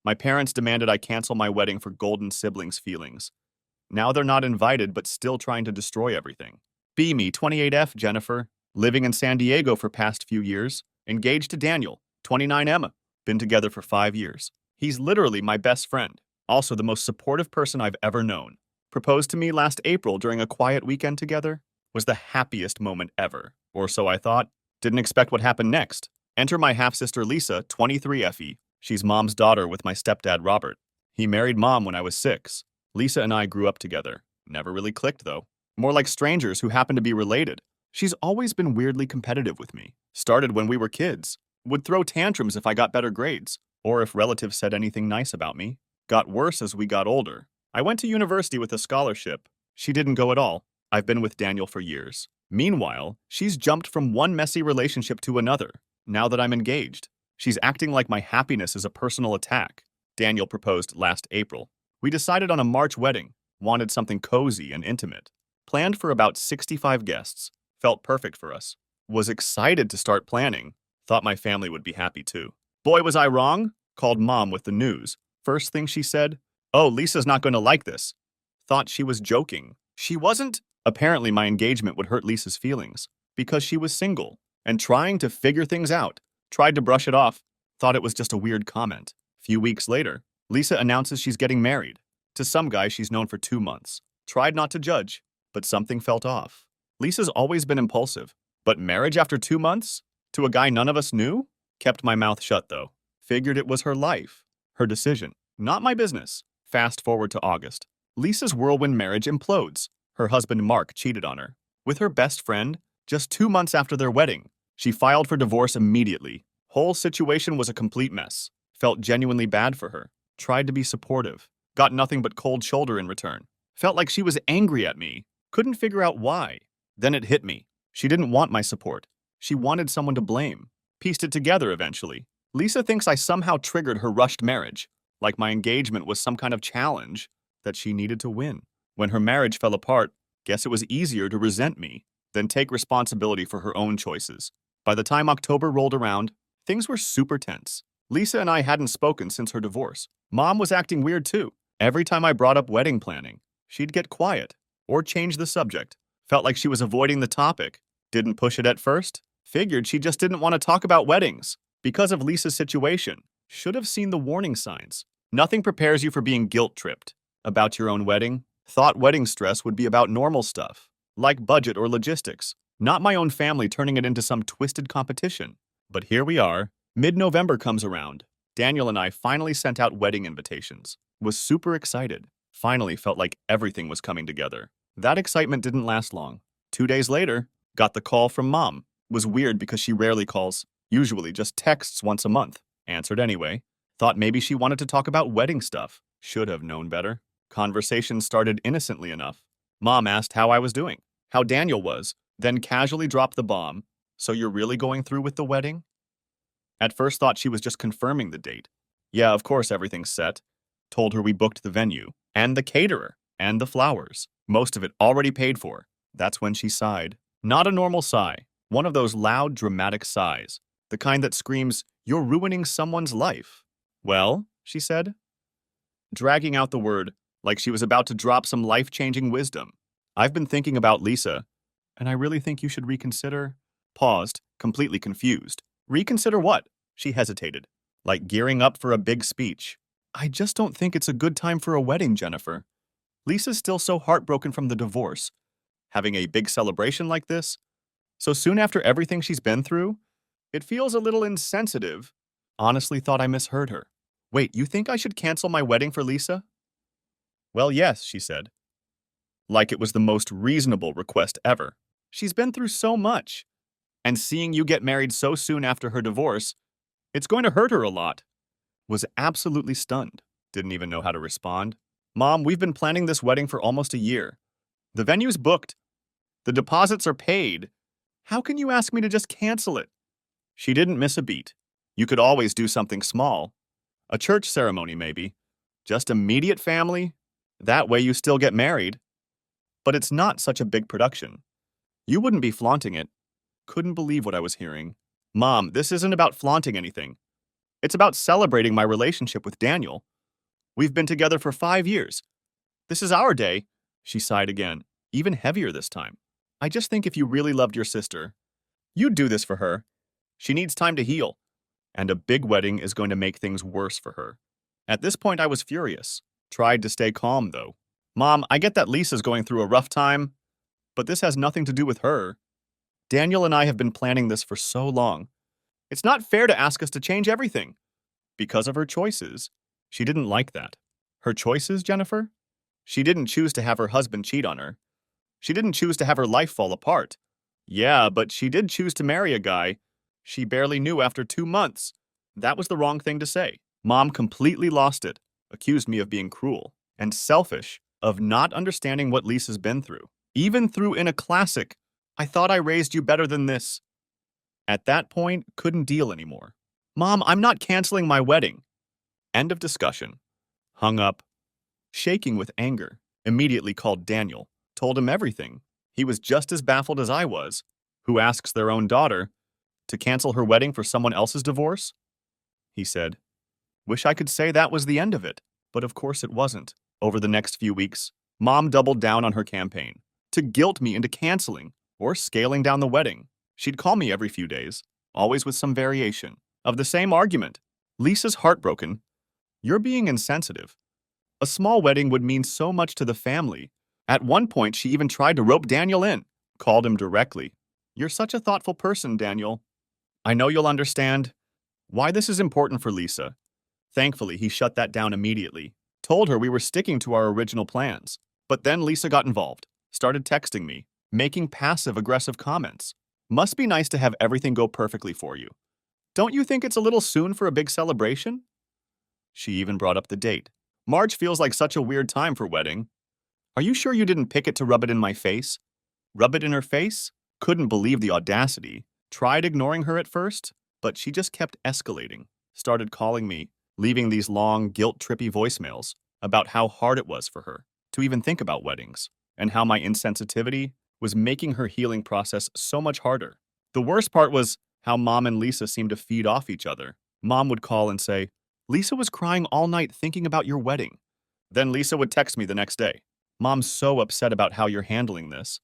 My parents demanded I cancel my wedding for golden siblings feelings. Now they're not invited, but still trying to destroy everything. Be me, 28F, Jennifer, living in San Diego for past few years, engaged to Daniel, 29 Emma, been together for 5 years. He's literally my best friend, also the most supportive person I've ever known. Proposed to me last April during a quiet weekend together. Was the happiest moment ever, or so I thought. Didn't expect what happened next. Enter my half-sister Lisa, 23 FE. She's mom's daughter with my stepdad Robert. He married mom when I was 6. Lisa and I grew up together. Never really clicked, though. More like strangers who happen to be related. She's always been weirdly competitive with me. Started when we were kids. Would throw tantrums if I got better grades, or if relatives said anything nice about me. Got worse as we got older. I went to university with a scholarship. She didn't go at all. I've been with Daniel for years. Meanwhile, she's jumped from one messy relationship to another, now that I'm engaged. She's acting like my happiness is a personal attack. Daniel proposed last April. We decided on a March wedding, wanted something cozy and intimate. Planned for about 65 guests. Felt perfect for us. Was excited to start planning. Thought my family would be happy too. Boy, was I wrong? Called mom with the news. First thing she said, "Oh, Lisa's not going to like this." Thought she was joking. She wasn't. Apparently my engagement would hurt Lisa's feelings because she was single and trying to figure things out. Tried to brush it off. Thought it was just a weird comment. Few weeks later, Lisa announces she's getting married to some guy she's known for 2 months. Tried not to judge, but something felt off. Lisa's always been impulsive, but marriage after 2 months? To a guy none of us knew? Kept my mouth shut, though. Figured it was her life, her decision. Not my business. Fast forward to August. Lisa's whirlwind marriage implodes. Her husband Mark cheated on her. With her best friend, just 2 months after their wedding, she filed for divorce immediately. Whole situation was a complete mess. Felt genuinely bad for her. Tried to be supportive. Got nothing but cold shoulder in return. Felt like she was angry at me. Couldn't figure out why. Then it hit me. She didn't want my support. She wanted someone to blame. Pieced it together eventually. Lisa thinks I somehow triggered her rushed marriage, like my engagement was some kind of challenge that she needed to win. When her marriage fell apart, guess it was easier to resent me than take responsibility for her own choices. By the time October rolled around, things were super tense. Lisa and I hadn't spoken since her divorce. Mom was acting weird too. Every time I brought up wedding planning, she'd get quiet or change the subject. Felt like she was avoiding the topic. Didn't push it at first. Figured she just didn't want to talk about weddings. Because of Lisa's situation, should have seen the warning signs. Nothing prepares you for being guilt-tripped about your own wedding. Thought wedding stress would be about normal stuff, like budget or logistics, not my own family turning it into some twisted competition. But here we are. Mid-November comes around. Daniel and I finally sent out wedding invitations. Was super excited. Finally felt like everything was coming together. That excitement didn't last long. 2 days later, got the call from mom. Was weird because she rarely calls, usually just texts once a month. Answered anyway. Thought maybe she wanted to talk about wedding stuff. Should have known better. Conversation started innocently enough. Mom asked how I was doing, how Daniel was, then casually dropped the bomb. "So you're really going through with the wedding?" At first thought she was just confirming the date. Yeah, of course everything's set. Told her we booked the venue, and the caterer, and the flowers. Most of it already paid for. That's when she sighed. Not a normal sigh. One of those loud, dramatic sighs. The kind that screams, "You're ruining someone's life." "Well," she said, dragging out the word like she was about to drop some life-changing wisdom. "I've been thinking about Lisa, and I really think you should reconsider." Paused, completely confused. Reconsider what? She hesitated, like gearing up for a big speech. "I just don't think it's a good time for a wedding, Jennifer. Lisa's still so heartbroken from the divorce. Having a big celebration like this, so soon after everything she's been through, it feels a little insensitive." Honestly thought I misheard her. "Wait, you think I should cancel my wedding for Lisa?" "Well, yes," she said, like it was the most reasonable request ever. She's been through so much, and seeing you get married so soon after her divorce, it's going to hurt her a lot. Was absolutely stunned. Didn't even know how to respond. "Mom, we've been planning this wedding for almost a year. The venue's booked. The deposits are paid. How can you ask me to just cancel it?" She didn't miss a beat. "You could always do something small. A church ceremony, maybe. Just immediate family. That way you still get married. But it's not such a big production. You wouldn't be flaunting it." Couldn't believe what I was hearing. "Mom, this isn't about flaunting anything. It's about celebrating my relationship with Daniel. We've been together for 5 years. This is our day. She sighed again, even heavier this time. I just think if you really loved your sister, you'd do this for her. She needs time to heal, and a big wedding is going to make things worse for her. At this point, I was furious. Tried to stay calm, though. Mom, I get that Lisa's going through a rough time, but this has nothing to do with her. Daniel and I have been planning this for so long. It's not fair to ask us to change everything. Because of her choices. She didn't like that. Her choices, Jennifer? She didn't choose to have her husband cheat on her. She didn't choose to have her life fall apart. Yeah, but she did choose to marry a guy she barely knew after 2 months. That was the wrong thing to say. Mom completely lost it, accused me of being cruel and selfish, of not understanding what Lisa's been through. Even threw in a classic, I thought I raised you better than this. At that point, couldn't deal anymore. Mom, I'm not canceling my wedding. End of discussion. Hung up. Shaking with anger, immediately called Daniel, told him everything. He was just as baffled as I was, who asks their own daughter to cancel her wedding for someone else's divorce? He said, wish I could say that was the end of it, but of course it wasn't. Over the next few weeks, Mom doubled down on her campaign to guilt me into canceling or scaling down the wedding. She'd call me every few days, always with some variation of the same argument. Lisa's heartbroken. You're being insensitive. A small wedding would mean so much to the family. At one point, she even tried to rope Daniel in, called him directly. You're such a thoughtful person, Daniel. I know you'll understand why this is important for Lisa. Thankfully, he shut that down immediately, told her we were sticking to our original plans. But then Lisa got involved, started texting me, making passive-aggressive comments. Must be nice to have everything go perfectly for you. Don't you think it's a little soon for a big celebration? She even brought up the date. March feels like such a weird time for wedding. Are you sure you didn't pick it to rub it in my face? Rub it in her face? Couldn't believe the audacity. Tried ignoring her at first, but she just kept escalating. Started calling me, leaving these long, guilt-trippy voicemails about how hard it was for her to even think about weddings, and how my insensitivity was making her healing process so much harder. The worst part was how Mom and Lisa seemed to feed off each other. Mom would call and say, Lisa was crying all night thinking about your wedding. Then Lisa would text me the next day. Mom's so upset about how you're handling this.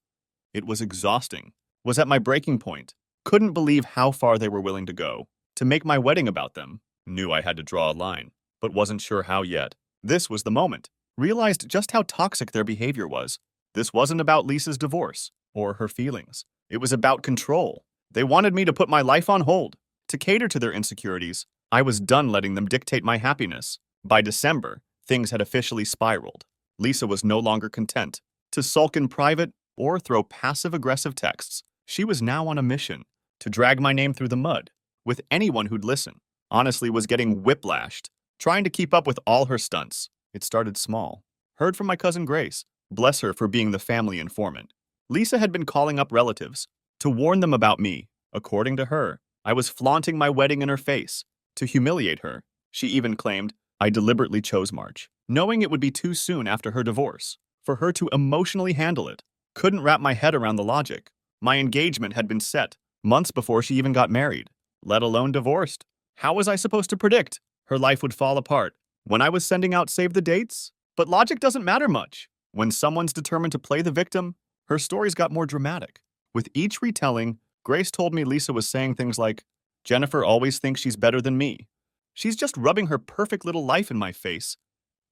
It was exhausting. Was at my breaking point. Couldn't believe how far they were willing to go to make my wedding about them. Knew I had to draw a line, but wasn't sure how yet. This was the moment. Realized just how toxic their behavior was. This wasn't about Lisa's divorce or her feelings. It was about control. They wanted me to put my life on hold, to cater to their insecurities. I was done letting them dictate my happiness. By December, things had officially spiraled. Lisa was no longer content to sulk in private or throw passive-aggressive texts. She was now on a mission to drag my name through the mud with anyone who'd listen. Honestly, was getting whiplashed, trying to keep up with all her stunts. It started small. Heard from my cousin Grace. Bless her for being the family informant. Lisa had been calling up relatives to warn them about me. According to her, I was flaunting my wedding in her face to humiliate her. She even claimed I deliberately chose March, knowing it would be too soon after her divorce for her to emotionally handle it. Couldn't wrap my head around the logic. My engagement had been set months before she even got married, let alone divorced. How was I supposed to predict her life would fall apart when I was sending out save the dates? But logic doesn't matter much. When someone's determined to play the victim, her stories got more dramatic. With each retelling, Grace told me Lisa was saying things like, Jennifer always thinks she's better than me. She's just rubbing her perfect little life in my face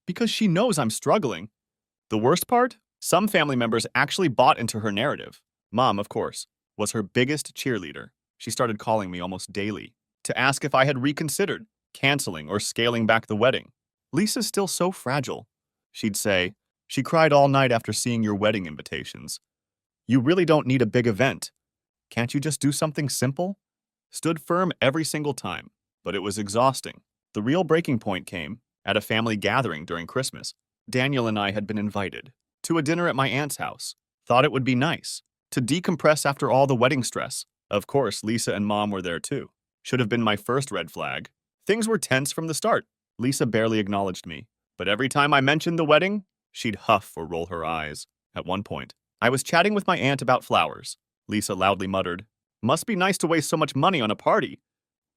because she knows I'm struggling. The worst part? Some family members actually bought into her narrative. Mom, of course, was her biggest cheerleader. She started calling me almost daily to ask if I had reconsidered canceling or scaling back the wedding. Lisa's still so fragile. She'd say, she cried all night after seeing your wedding invitations. You really don't need a big event. Can't you just do something simple? Stood firm every single time, but it was exhausting. The real breaking point came at a family gathering during Christmas. Daniel and I had been invited to a dinner at my aunt's house. Thought it would be nice to decompress after all the wedding stress. Of course, Lisa and Mom were there too. Should have been my first red flag. Things were tense from the start. Lisa barely acknowledged me, but every time I mentioned the wedding, she'd huff or roll her eyes. At one point, I was chatting with my aunt about flowers. Lisa loudly muttered, Must be nice to waste so much money on a party.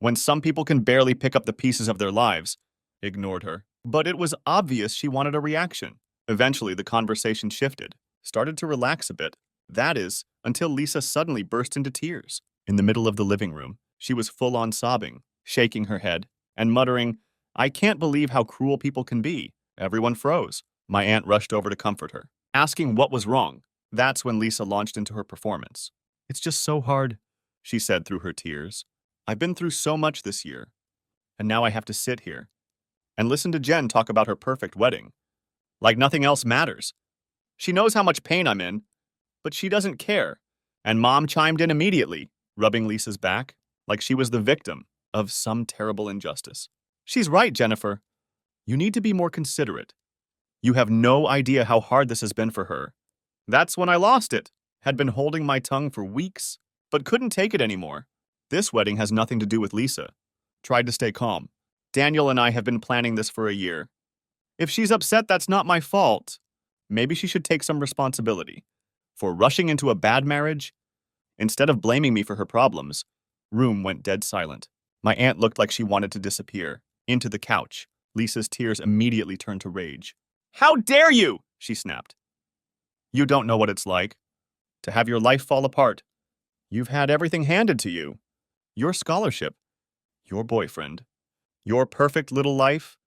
when some people can barely pick up the pieces of their lives. Ignored her. But it was obvious she wanted a reaction. Eventually, the conversation shifted, started to relax a bit. That is, until Lisa suddenly burst into tears. In the middle of the living room, she was full on sobbing, shaking her head, and muttering, "I can't believe how cruel people can be." Everyone froze. My aunt rushed over to comfort her, asking what was wrong. That's when Lisa launched into her performance. "It's just so hard," she said through her tears. "I've been through so much this year, and now I have to sit here and listen to Jen talk about her perfect wedding. Like nothing else matters. She knows how much pain I'm in, but she doesn't care." And Mom chimed in immediately, rubbing Lisa's back like she was the victim of some terrible injustice. "She's right, Jennifer. You need to be more considerate. You have no idea how hard this has been for her." That's when I lost it. Had been holding my tongue for weeks, but couldn't take it anymore. "This wedding has nothing to do with Lisa." Tried to stay calm. "Daniel and I have been planning this for a year. If she's upset, that's not my fault. Maybe she should take some responsibility for rushing into a bad marriage instead of blaming me for her problems." Room went dead silent. My aunt looked like she wanted to disappear into the couch. Lisa's tears immediately turned to rage. "How dare you!" she snapped. "You don't know what it's like to have your life fall apart. You've had everything handed to you. Your scholarship, your boyfriend, your perfect little life.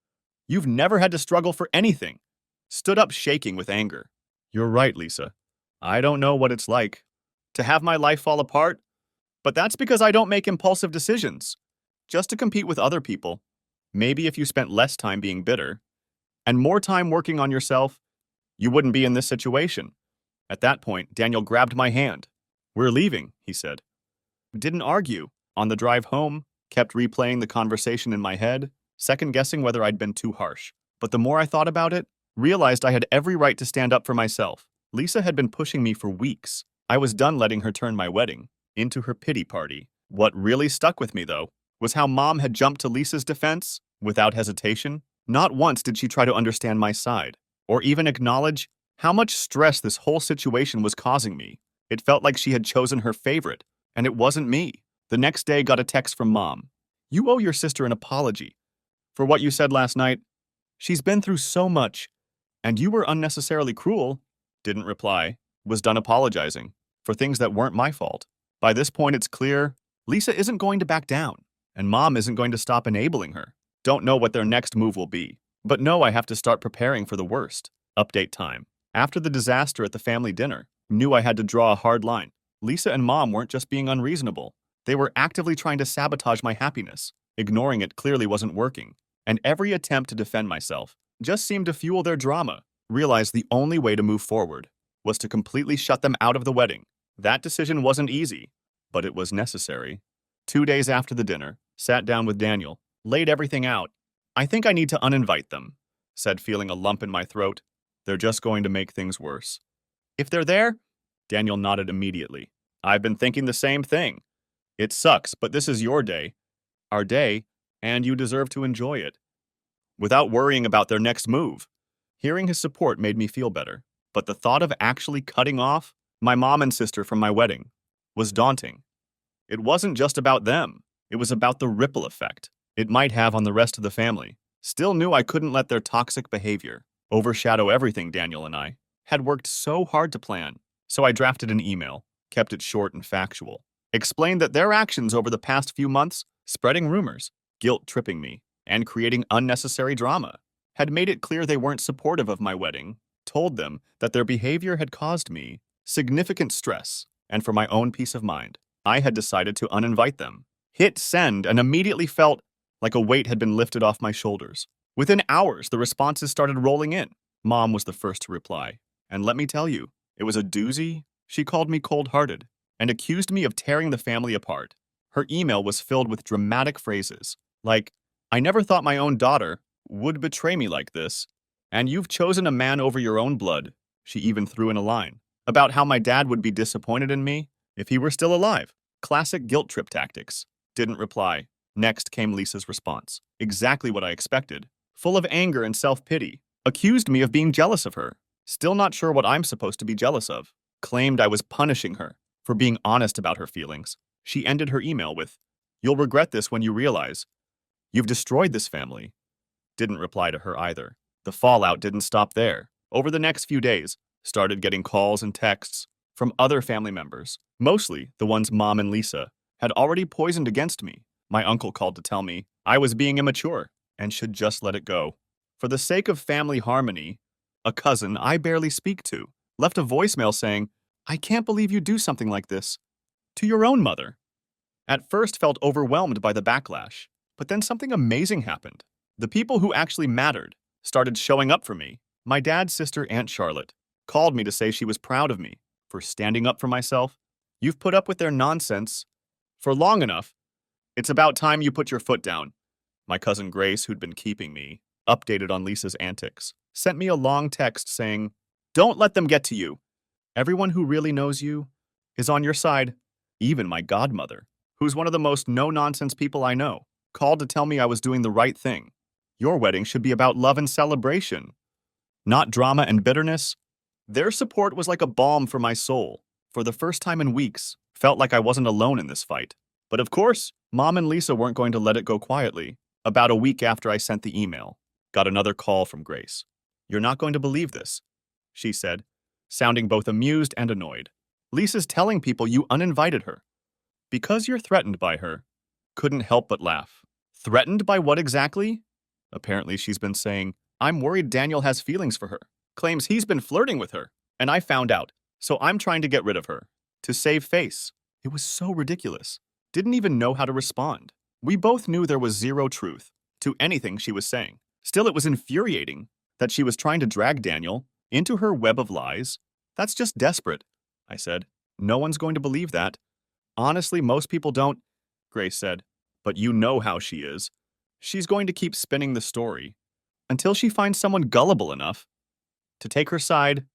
You've never had to struggle for anything." Stood up shaking with anger. "You're right, Lisa. I don't know what it's like to have my life fall apart, but that's because I don't make impulsive decisions just to compete with other people. Maybe if you spent less time being bitter and more time working on yourself, you wouldn't be in this situation." At that point, Daniel grabbed my hand. "We're leaving," he said. Didn't argue. On the drive home, kept replaying the conversation in my head, second-guessing whether I'd been too harsh. But the more I thought about it, realized I had every right to stand up for myself. Lisa had been pushing me for weeks. I was done letting her turn my wedding into her pity party. What really stuck with me, though, was how Mom had jumped to Lisa's defense without hesitation. Not once did she try to understand my side, or even acknowledge how much stress this whole situation was causing me. It felt like she had chosen her favorite, and it wasn't me. The next day, got a text from Mom. "You owe your sister an apology for what you said last night. She's been through so much, and you were unnecessarily cruel." Didn't reply. Was done apologizing for things that weren't my fault. By this point, it's clear Lisa isn't going to back down, and Mom isn't going to stop enabling her. Don't know what their next move will be, but know I have to start preparing for the worst. Update time. After the disaster at the family dinner, knew I had to draw a hard line. Lisa and Mom weren't just being unreasonable. They were actively trying to sabotage my happiness. Ignoring it clearly wasn't working, and every attempt to defend myself just seemed to fuel their drama. Realized the only way to move forward was to completely shut them out of the wedding. That decision wasn't easy, but it was necessary. 2 days after the dinner, sat down with Daniel, laid everything out. "I think I need to uninvite them," said, feeling a lump in my throat. "They're just going to make things worse." "If they're there?" Daniel nodded immediately. "I've been thinking the same thing. It sucks, but this is your day, our day, and you deserve to enjoy it without worrying about their next move." Hearing his support made me feel better, but the thought of actually cutting off my mom and sister from my wedding was daunting. It wasn't just about them. It was about the ripple effect it might have on the rest of the family. Still knew I couldn't let their toxic behavior overshadow everything Daniel and I had worked so hard to plan. So I drafted an email, kept it short and factual, explained that their actions over the past few months, spreading rumors, guilt-tripping me, and creating unnecessary drama, had made it clear they weren't supportive of my wedding. Told them that their behavior had caused me significant stress, and for my own peace of mind, I had decided to uninvite them. Hit send and immediately felt like a weight had been lifted off my shoulders. Within hours, the responses started rolling in. Mom was the first to reply, and let me tell you, it was a doozy. She called me cold-hearted and accused me of tearing the family apart. Her email was filled with dramatic phrases like, "I never thought my own daughter would betray me like this, and you've chosen a man over your own blood." She even threw in a line about how my dad would be disappointed in me if he were still alive. Classic guilt trip tactics. Didn't reply. Next came Lisa's response. Exactly what I expected. Full of anger and self-pity. Accused me of being jealous of her. Still not sure what I'm supposed to be jealous of. Claimed I was punishing her for being honest about her feelings. She ended her email with, You'll regret this when you realize you've destroyed this family. Didn't reply to her either. The fallout didn't stop there. Over the next few days, started getting calls and texts from other family members, mostly the ones Mom and Lisa had already poisoned against me. My uncle called to tell me I was being immature and should just let it go. For the sake of family harmony, a cousin I barely speak to left a voicemail saying, "I can't believe you do something like this to your own mother." At first felt overwhelmed by the backlash, but then something amazing happened. The people who actually mattered started showing up for me. My dad's sister, Aunt Charlotte, called me to say she was proud of me for standing up for myself. "You've put up with their nonsense for long enough. It's about time you put your foot down." My cousin Grace, who'd been keeping me updated on Lisa's antics, sent me a long text saying, "Don't let them get to you. Everyone who really knows you is on your side." Even my godmother, who's one of the most no-nonsense people I know, called to tell me I was doing the right thing. "Your wedding should be about love and celebration, not drama and bitterness." Their support was like a balm for my soul. For the first time in weeks, felt like I wasn't alone in this fight. But of course, Mom and Lisa weren't going to let it go quietly. About a week after I sent the email, got another call from Grace. "You're not going to believe this," she said, sounding both amused and annoyed. "Lisa's telling people you uninvited her because you're threatened by her." Couldn't help but laugh. Threatened by what exactly? Apparently she's been saying, "I'm worried Daniel has feelings for her," claims he's been flirting with her, and I found out, so I'm trying to get rid of her, to save face. It was so ridiculous. Didn't even know how to respond. We both knew there was zero truth to anything she was saying. Still, it was infuriating that she was trying to drag Daniel into her web of lies. "That's just desperate," I said. "No one's going to believe that." "Honestly, most people don't," Grace said. "But you know how she is. She's going to keep spinning the story until she finds someone gullible enough to take her side."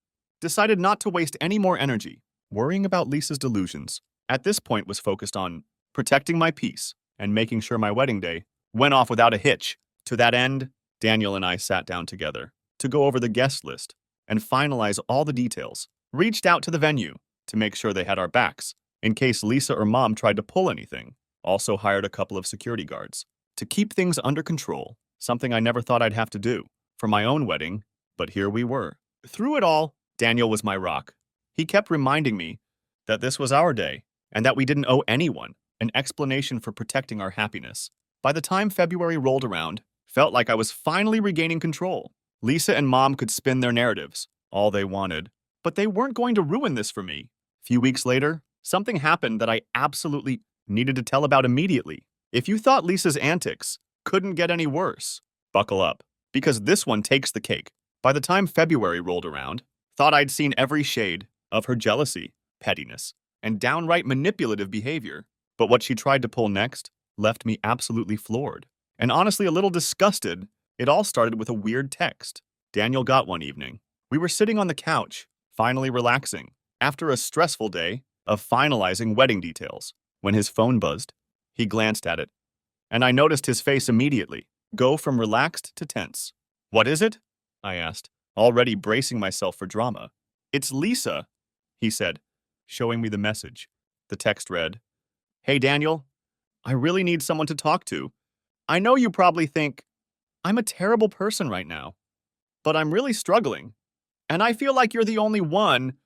Decided not to waste any more energy worrying about Lisa's delusions. At this point was focused on protecting my peace and making sure my wedding day went off without a hitch. To that end, Daniel and I sat down together to go over the guest list and finalize all the details. Reached out to the venue to make sure they had our backs in case Lisa or Mom tried to pull anything. Also hired a couple of security guards to keep things under control, something I never thought I'd have to do for my own wedding, but here we were. Through it all, Daniel was my rock. He kept reminding me that this was our day and that we didn't owe anyone an explanation for protecting our happiness. By the time February rolled around, felt like I was finally regaining control. Lisa and Mom could spin their narratives all they wanted, but they weren't going to ruin this for me. A few weeks later, something happened that I absolutely needed to tell about immediately. If you thought Lisa's antics couldn't get any worse, buckle up, because this one takes the cake. By the time February rolled around, thought I'd seen every shade of her jealousy, pettiness, and downright manipulative behavior. But what she tried to pull next left me absolutely floored. And honestly a little disgusted. It all started with a weird text Daniel got one evening. We were sitting on the couch, finally relaxing, after a stressful day of finalizing wedding details, when his phone buzzed. He glanced at it, and I noticed his face immediately go from relaxed to tense. "What is it?" I asked, already bracing myself for drama. "It's Lisa," he said, showing me the message. The text read, "Hey Daniel, I really need someone to talk to. I know you probably think I'm a terrible person right now, but I'm really struggling, and I feel like you're the only one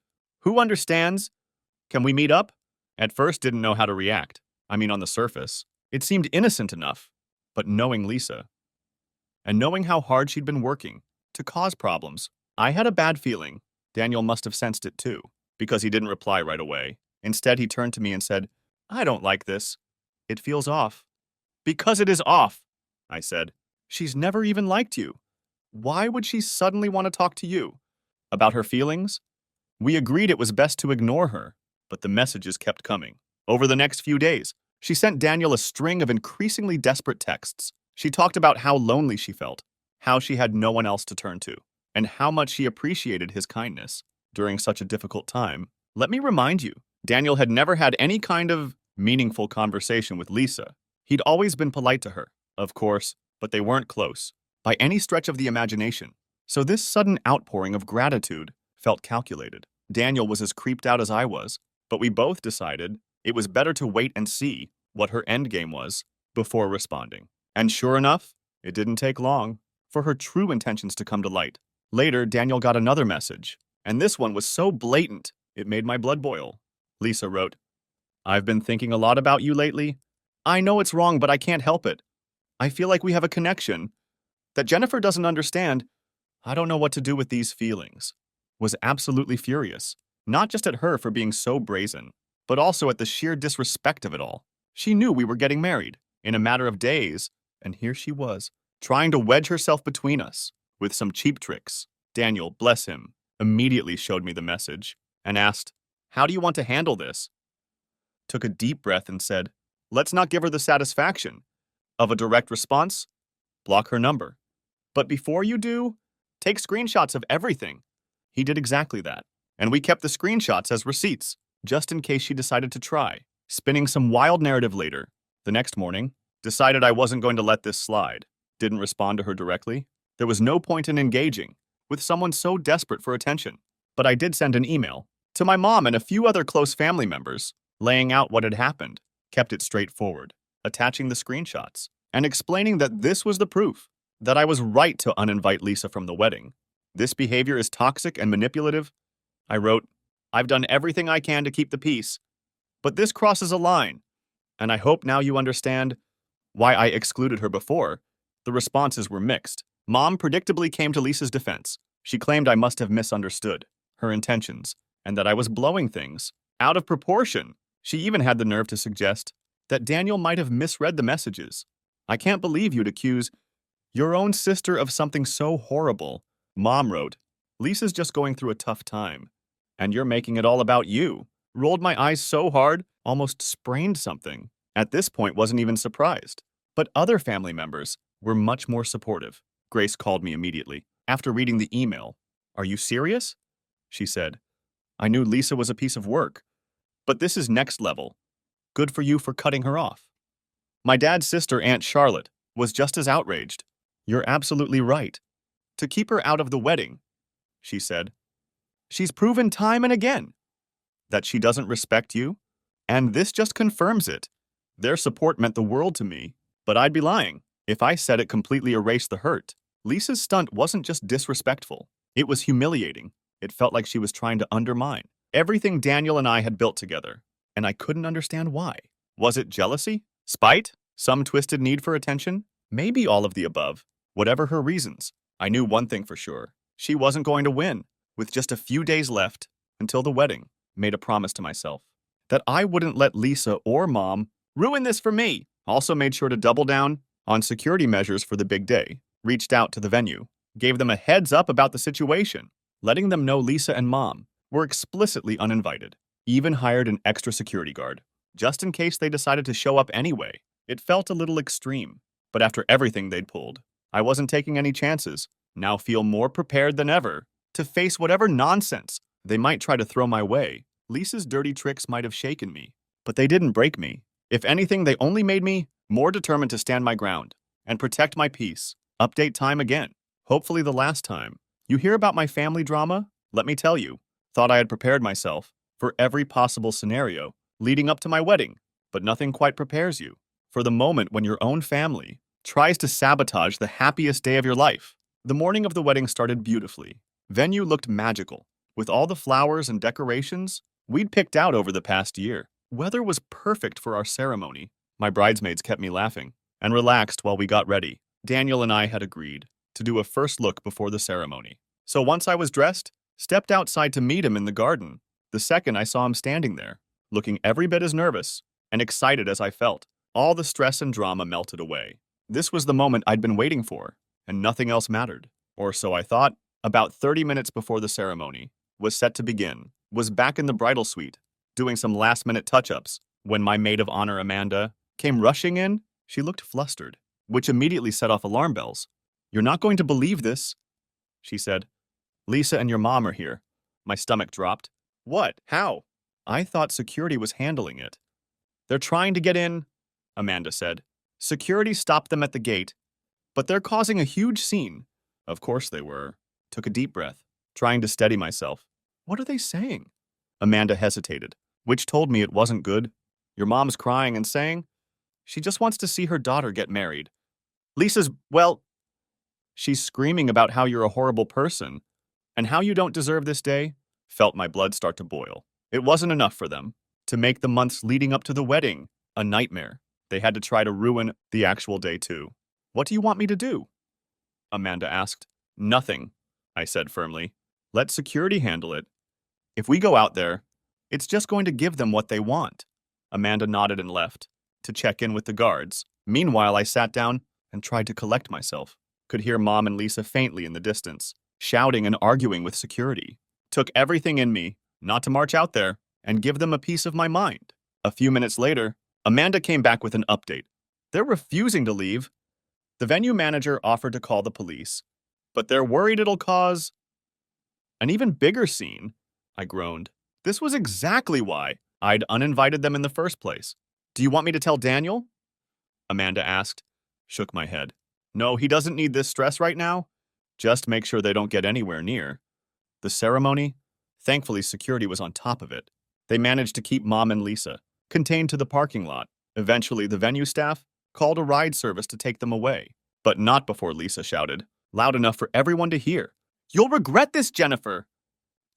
who understands. Can we meet up?" At first didn't know how to react. I mean, on the surface, it seemed innocent enough, but knowing Lisa, and knowing how hard she'd been working to cause problems, I had a bad feeling. Daniel must have sensed it too, because he didn't reply right away. Instead, he turned to me and said, "I don't like this. It feels off." "Because it is off," I said. "She's never even liked you. Why would she suddenly want to talk to you about her feelings?" We agreed it was best to ignore her, but the messages kept coming. Over the next few days, she sent Daniel a string of increasingly desperate texts. She talked about how lonely she felt, how she had no one else to turn to, and how much she appreciated his kindness during such a difficult time. Let me remind you, Daniel had never had any kind of meaningful conversation with Lisa. He'd always been polite to her, of course, but they weren't close by any stretch of the imagination. So this sudden outpouring of gratitude felt calculated. Daniel was as creeped out as I was, but we both decided it was better to wait and see what her endgame was before responding. And sure enough, it didn't take long for her true intentions to come to light. Later, Daniel got another message, and this one was so blatant, it made my blood boil. Lisa wrote, "I've been thinking a lot about you lately. I know it's wrong, but I can't help it. I feel like we have a connection that Jennifer doesn't understand. I don't know what to do with these feelings." Was absolutely furious, not just at her for being so brazen, but also at the sheer disrespect of it all. She knew we were getting married in a matter of days, and here she was, trying to wedge herself between us with some cheap tricks. Daniel, bless him, immediately showed me the message and asked, "How do you want to handle this?" Took a deep breath and said, "Let's not give her the satisfaction of a direct response. Block her number. But before you do, take screenshots of everything." He did exactly that, and we kept the screenshots as receipts, just in case she decided to try, spinning some wild narrative later. The next morning, decided I wasn't going to let this slide. Didn't respond to her directly. There was no point in engaging with someone so desperate for attention. But I did send an email to my mom and a few other close family members, laying out what had happened, kept it straightforward, attaching the screenshots, and explaining that this was the proof that I was right to uninvite Lisa from the wedding. This behavior is toxic and manipulative. I wrote, "I've done everything I can to keep the peace, but this crosses a line, and I hope now you understand why I excluded her before." The responses were mixed. Mom predictably came to Lisa's defense. She claimed I must have misunderstood her intentions and that I was blowing things out of proportion. She even had the nerve to suggest that Daniel might have misread the messages. "I can't believe you'd accuse your own sister of something so horrible." Mom wrote, "Lisa's just going through a tough time, and you're making it all about you." Rolled my eyes so hard, almost sprained something. At this point, wasn't even surprised. But other family members were much more supportive. Grace called me immediately after reading the email. "Are you serious?" she said. "I knew Lisa was a piece of work, but this is next level. Good for you for cutting her off." My dad's sister, Aunt Charlotte, was just as outraged. "You're absolutely right to keep her out of the wedding," she said. "She's proven time and again that she doesn't respect you, and this just confirms it." Their support meant the world to me, but I'd be lying if I said it completely erased the hurt. Lisa's stunt wasn't just disrespectful, it was humiliating. It felt like she was trying to undermine everything Daniel and I had built together, and I couldn't understand why. Was it jealousy? Spite? Some twisted need for attention? Maybe all of the above. Whatever her reasons, I knew one thing for sure. She wasn't going to win. With just a few days left until the wedding, made a promise to myself that I wouldn't let Lisa or Mom ruin this for me. Also made sure to double down on security measures for the big day. Reached out to the venue, gave them a heads up about the situation, letting them know Lisa and Mom were explicitly uninvited. Even hired an extra security guard, just in case they decided to show up anyway. It felt a little extreme, but after everything they'd pulled, I wasn't taking any chances. Now feel more prepared than ever to face whatever nonsense they might try to throw my way. Lisa's dirty tricks might have shaken me, but they didn't break me. If anything, they only made me more determined to stand my ground and protect my peace. Update time again. Hopefully the last time you hear about my family drama, let me tell you, thought I had prepared myself for every possible scenario leading up to my wedding, but nothing quite prepares you for the moment when your own family tries to sabotage the happiest day of your life. The morning of the wedding started beautifully. Venue looked magical, with all the flowers and decorations we'd picked out over the past year. Weather was perfect for our ceremony. My bridesmaids kept me laughing and relaxed while we got ready. Daniel and I had agreed to do a first look before the ceremony. So once I was dressed, stepped outside to meet him in the garden. The second I saw him standing there, looking every bit as nervous and excited as I felt, all the stress and drama melted away. This was the moment I'd been waiting for, and nothing else mattered. Or so I thought. About 30 minutes before the ceremony was set to begin, was back in the bridal suite, doing some last-minute touch-ups, when my maid of honor, Amanda, came rushing in. She looked flustered, which immediately set off alarm bells. "You're not going to believe this," she said. "Lisa and your mom are here." My stomach dropped. "What? How?" "I thought security was handling it." "They're trying to get in," Amanda said. "Security stopped them at the gate, but they're causing a huge scene." Of course they were. Took a deep breath, trying to steady myself. "What are they saying?" Amanda hesitated, which told me it wasn't good. "Your mom's crying and saying She just wants to see her daughter get married. Lisa's, well, she's screaming about how you're a horrible person and how you don't deserve this day. Felt my blood start to boil. It wasn't enough for them to make the months leading up to the wedding a nightmare. They had to try to ruin the actual day too. What do you want me to do? Amanda asked. Nothing, I said firmly. Let security handle it. If we go out there, it's just going to give them what they want. Amanda nodded and left to check in with the guards. Meanwhile, I sat down and tried to collect myself. Could hear Mom and Lisa faintly in the distance, shouting and arguing with security. Took everything in me not to march out there and give them a piece of my mind. A few minutes later, Amanda came back with an update. They're refusing to leave. The venue manager offered to call the police, but they're worried it'll cause an even bigger scene. I groaned. This was exactly why I'd uninvited them in the first place. Do you want me to tell Daniel? Amanda asked. Shook my head. No, he doesn't need this stress right now. Just make sure they don't get anywhere near. The ceremony? Thankfully, security was on top of it. They managed to keep Mom and Lisa contained to the parking lot. Eventually, the venue staff called a ride service to take them away. But not before Lisa shouted, loud enough for everyone to hear. You'll regret this, Jennifer.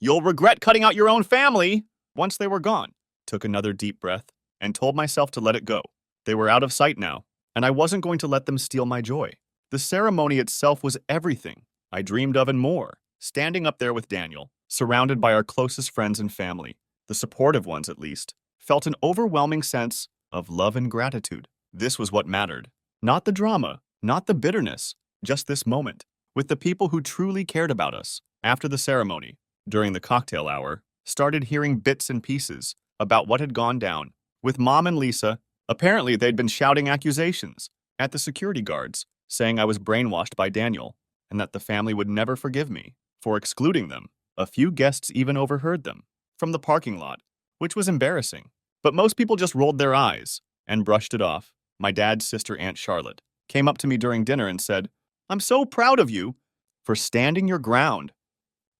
You'll regret cutting out your own family. Once they were gone, took another deep breath and told myself to let it go. They were out of sight now, and I wasn't going to let them steal my joy. The ceremony itself was everything I dreamed of and more. Standing up there with Daniel, surrounded by our closest friends and family, the supportive ones at least, felt an overwhelming sense of love and gratitude. This was what mattered. Not the drama, not the bitterness, just this moment, with the people who truly cared about us. After the ceremony, during the cocktail hour, started hearing bits and pieces about what had gone down. With Mom and Lisa, apparently they'd been shouting accusations at the security guards, saying I was brainwashed by Daniel, and that the family would never forgive me for excluding them. A few guests even overheard them from the parking lot, which was embarrassing. But most people just rolled their eyes and brushed it off. My dad's sister, Aunt Charlotte, came up to me during dinner and said, I'm so proud of you for standing your ground.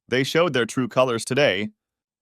They showed their true colors today,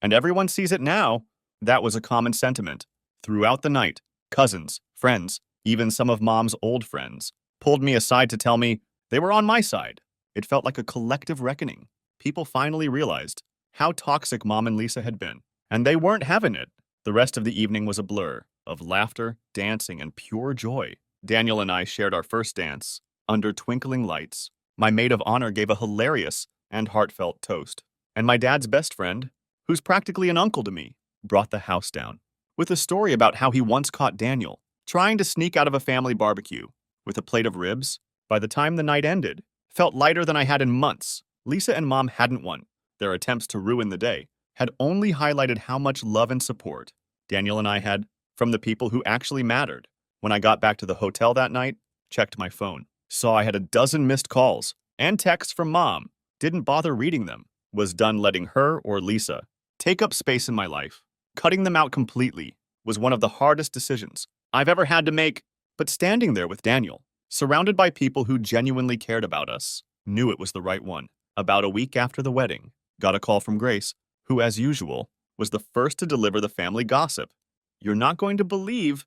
and everyone sees it now. That was a common sentiment. Throughout the night, cousins, friends, even some of Mom's old friends, pulled me aside to tell me they were on my side. It felt like a collective reckoning. People finally realized how toxic Mom and Lisa had been, and they weren't having it. The rest of the evening was a blur of laughter, dancing, and pure joy. Daniel and I shared our first dance under twinkling lights. My maid of honor gave a hilarious and heartfelt toast, and my dad's best friend, who's practically an uncle to me, brought the house down with a story about how he once caught Daniel trying to sneak out of a family barbecue with a plate of ribs. By the time the night ended, felt lighter than I had in months. Lisa and Mom hadn't won. Their attempts to ruin the day had only highlighted how much love and support Daniel and I had from the people who actually mattered. When I got back to the hotel that night, checked my phone, saw I had a dozen missed calls and texts from Mom. Didn't bother reading them. Was done letting her or Lisa take up space in my life. Cutting them out completely was one of the hardest decisions I've ever had to make, but standing there with Daniel, surrounded by people who genuinely cared about us, knew it was the right one. About a week after the wedding, got a call from Grace, who, as usual, was the first to deliver the family gossip. You're not going to believe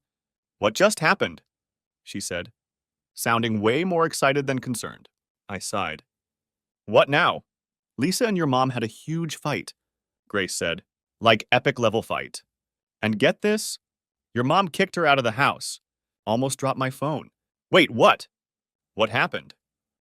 what just happened, she said, sounding way more excited than concerned. I sighed. What now? Lisa and your mom had a huge fight, Grace said, like epic level fight. And get this? Your mom kicked her out of the house. Almost dropped my phone. Wait, what? What happened?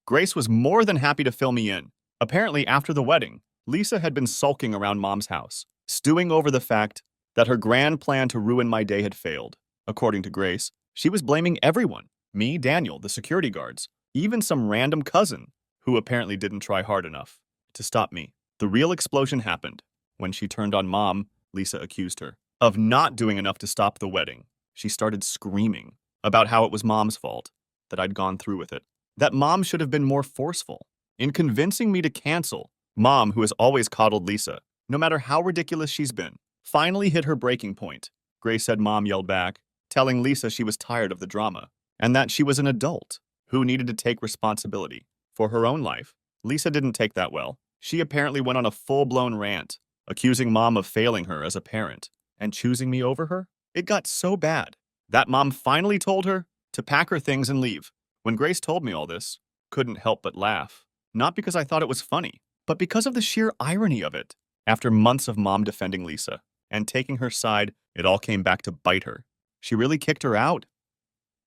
Grace was more than happy to fill me in. Apparently, after the wedding, Lisa had been sulking around Mom's house, stewing over the fact that her grand plan to ruin my day had failed. According to Grace, she was blaming everyone. Me, Daniel, the security guards, even some random cousin who apparently didn't try hard enough to stop me. The real explosion happened when she turned on Mom. Lisa accused her of not doing enough to stop the wedding. She started screaming about how it was Mom's fault that I'd gone through with it, that Mom should have been more forceful in convincing me to cancel. Mom, who has always coddled Lisa, no matter how ridiculous she's been, finally hit her breaking point. Grace said Mom yelled back, telling Lisa she was tired of the drama and that she was an adult who needed to take responsibility for her own life. Lisa didn't take that well. She apparently went on a full-blown rant, accusing Mom of failing her as a parent and choosing me over her. It got so bad That mom finally told her to pack her things and leave. When Grace told me all this, couldn't help but laugh. Not because I thought it was funny, but because of the sheer irony of it. After months of mom defending Lisa and taking her side, it all came back to bite her. She really kicked her out?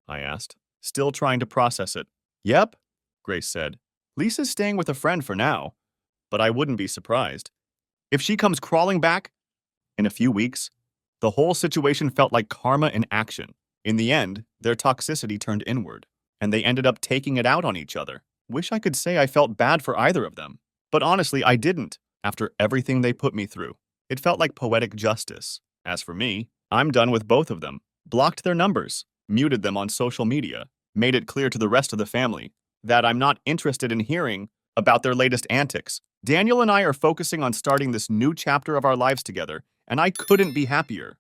I asked, still trying to process it. Yep, Grace said. Lisa's staying with a friend for now, but I wouldn't be surprised if she comes crawling back in a few weeks. The whole situation felt like karma in action. In the end, their toxicity turned inward, and they ended up taking it out on each other. Wish I could say I felt bad for either of them, but honestly, I didn't. After everything they put me through, it felt like poetic justice. As for me, I'm done with both of them. Blocked their numbers, muted them on social media, made it clear to the rest of the family that I'm not interested in hearing about their latest antics. Daniel and I are focusing on starting this new chapter of our lives together, and I couldn't be happier.